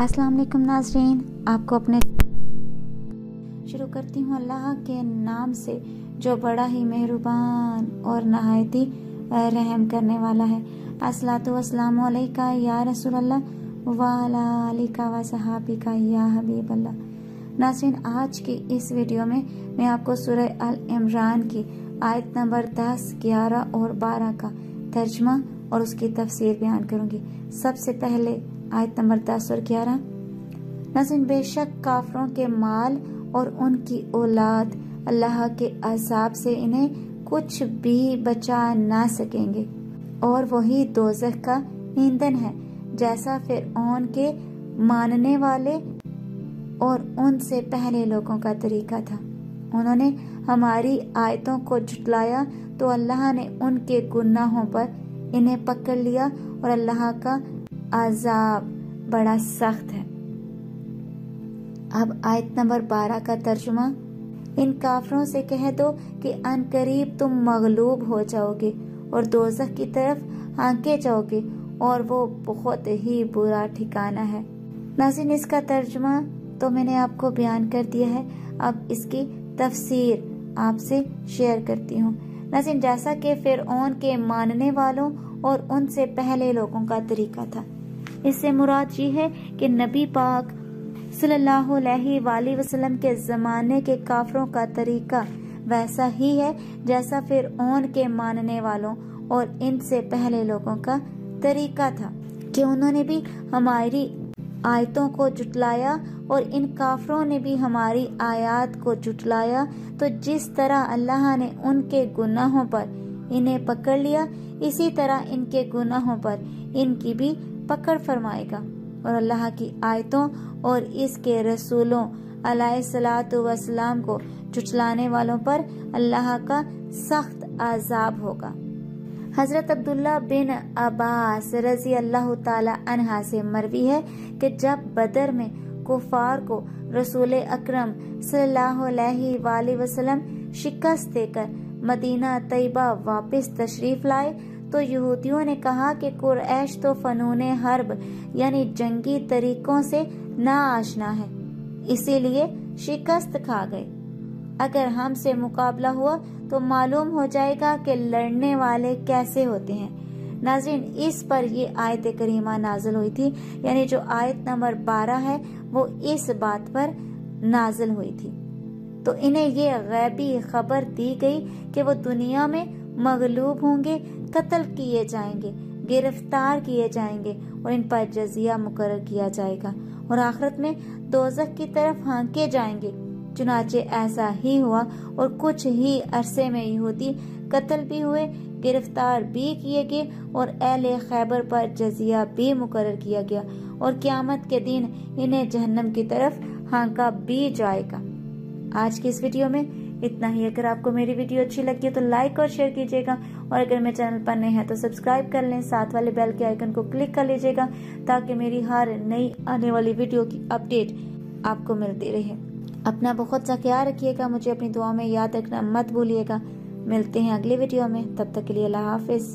अस्सलाम वालेकुम नाज़रीन, आपको अपने शुरू करती हूँ अल्लाह के नाम से जो बड़ा ही मेहरबान और नहायत ही रहम करने वाला है। अस्सलातु वस्सलामु अलैका या रसूल अल्लाह व अला आलिका व सहाबिका या हबीब अल्लाह। नाज़रीन, आज की इस वीडियो में मैं आपको सूरह अल इमरान की आयत नंबर 10, 11 और 12 का तर्जमा और उसकी तफसीर बयान करूंगी। सबसे पहले आयत नंबर 10 और 11। नाज़रीन, बेशक काफरों के माल और उनकी औलाद अल्लाह के अज़ाब से इन्हें कुछ भी बचा ना सकेंगे और वही दोज़ख का ईंधन है, जैसा फिरऔन के मानने वाले और उनसे पहले लोगों का तरीका था। उन्होंने हमारी आयतों को झुटलाया तो अल्लाह ने उनके गुनाहों पर इन्हें पकड़ लिया और अल्लाह का अज़ाब बड़ा सख्त है। अब आयत नंबर 12 का तर्जुमा। इन काफरों से कह दो कि अनकरीब तुम मगलूब हो जाओगे और दोज़ख की तरफ हाँके जाओगे और वो बहुत ही बुरा ठिकाना है। नाज़रीन, इसका तर्जुमा तो मैंने आपको बयान कर दिया है, अब इसकी तफसीर आपसे शेयर करती हूँ। नाज़रीन, जैसा कि फिरऔन के मानने वालों और उनसे पहले लोगों का तरीका था, इससे मुराद ये है कि नबी पाक सल्लल्लाहु अलैहि वसल्लम के ज़माने के काफरों का तरीका वैसा ही है जैसा फिरऔन के मानने वालों और इनसे पहले लोगों का तरीका था कि उन्होंने भी हमारी आयतों को झुटलाया और इन काफरों ने भी हमारी आयत को झुटलाया। तो जिस तरह अल्लाह ने उनके गुनाहों पर इन्हें पकड़ लिया, इसी तरह इनके गुनाहों पर इनकी भी पकड़ फरमाएगा और अल्लाह की आयतों और इसके रसूलों अलैहिस्सलातु वस्सलाम को झुटलाने वालों पर अल्लाह का सख्त अज़ाब होगा। हजरत अब्दुल्ला बिन अब्बास रजी अल्लाह ताला अन्हा से मरवी है कि जब बदर में कुफार को रसूल अकरम सल्लल्लाहु अलैहि वसल्लम शिकस्त देकर मदीना तैयबा वापस तशरीफ लाए तो यहूदियों ने कहा कि कुरैश तो फनून हर्ब यानी जंगी तरीकों से ना आशना है, इसीलिए शिकस्त खा गए। अगर हमसे मुकाबला हुआ तो मालूम हो जाएगा कि लड़ने वाले कैसे होते हैं। नाज़रीन, इस पर ये आयत करीमा नाजिल हुई थी, यानी जो आयत नंबर 12 है वो इस बात पर नाजिल हुई थी। तो इन्हें ये गैबी खबर दी गई कि वो दुनिया में मगलूब होंगे, कत्ल किए जाएंगे, गिरफ्तार किए जाएंगे और इन पर जजिया मुकर्रर किया जाएगा और आखिरत में दोज़ख की तरफ हाँके जाएंगे। चुनाचे ऐसा ही हुआ और कुछ ही अरसे में यहूदी कत्ल भी हुए, गिरफ्तार भी किए गए और अहले खैबर पर जजिया भी मुकर्रर किया गया और क़यामत के दिन इन्हें जहन्नम की तरफ हाँका भी जाएगा। आज की इस वीडियो में इतना ही। अगर आपको मेरी वीडियो अच्छी लगी है तो लाइक और शेयर कीजिएगा और अगर मेरे चैनल पर नए हैं तो सब्सक्राइब कर लें, साथ वाले बेल के आइकन को क्लिक कर लीजिएगा ताकि मेरी हर नई आने वाली वीडियो की अपडेट आपको मिलती रहे। अपना बहुत सा ख्याल रखिएगा, मुझे अपनी दुआ में याद रखना मत भूलिएगा। मिलते हैं अगली वीडियो में, तब तक के लिए अल्लाह हाफिज।